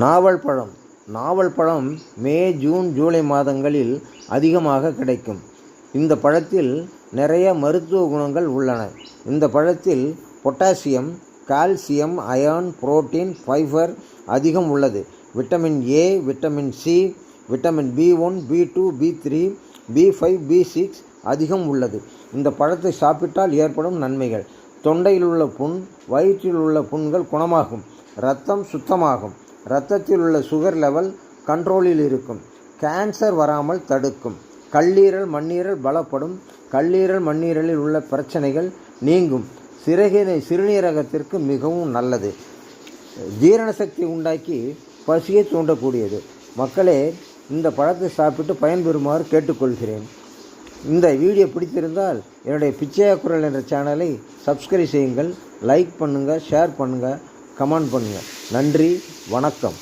நாவல் பழம். நாவல் பழம் மே, ஜூன், ஜூலை மாதங்களில் அதிகமாக கிடைக்கும். இந்த பழத்தில் நிறைய மருத்துவ குணங்கள் உள்ளன. இந்த பழத்தில் potassium, calcium, iron, protein, fibre அதிகம் உள்ளது. Vitamin A, vitamin C, vitamin B1, B2, B3, B5, B6 அதிகம் உள்ளது. இந்த பழத்தை சாப்பிட்டால் ஏற்படும் நன்மைகள்: தொண்டையில் உள்ள புண், வயிற்றில் உள்ள புண்கள் குணமாகும், இரத்தம் சுத்தமாகும், இரத்தத்தில் உள்ள சுகர் லெவல் கண்ட்ரோலில் இருக்கும், கேன்சர் வராமல் தடுக்கும், கல்லீரல் மண்ணீரல் பலப்படும், கல்லீரல் மண்ணீரலில் உள்ள பிரச்சனைகள் நீங்கும், சிறுநீரகத்திற்கு மிகவும் நல்லது, ஜீரண சக்தி உண்டாக்கி பசியை தூண்டக்கூடியது. மக்களே, இந்த பழத்தை சாப்பிட்டு பயன்பெறுமாறு கேட்டுக்கொள்கிறேன். இந்த வீடியோ பிடித்திருந்தால் என்னுடைய பிச்சையா குரல் என்ற சேனலை சப்ஸ்கிரைப் செய்யுங்கள், லைக் பண்ணுங்கள், ஷேர் பண்ணுங்கள், கமெண்ட் பண்ணுங்கள். நன்றி, வணக்கம்.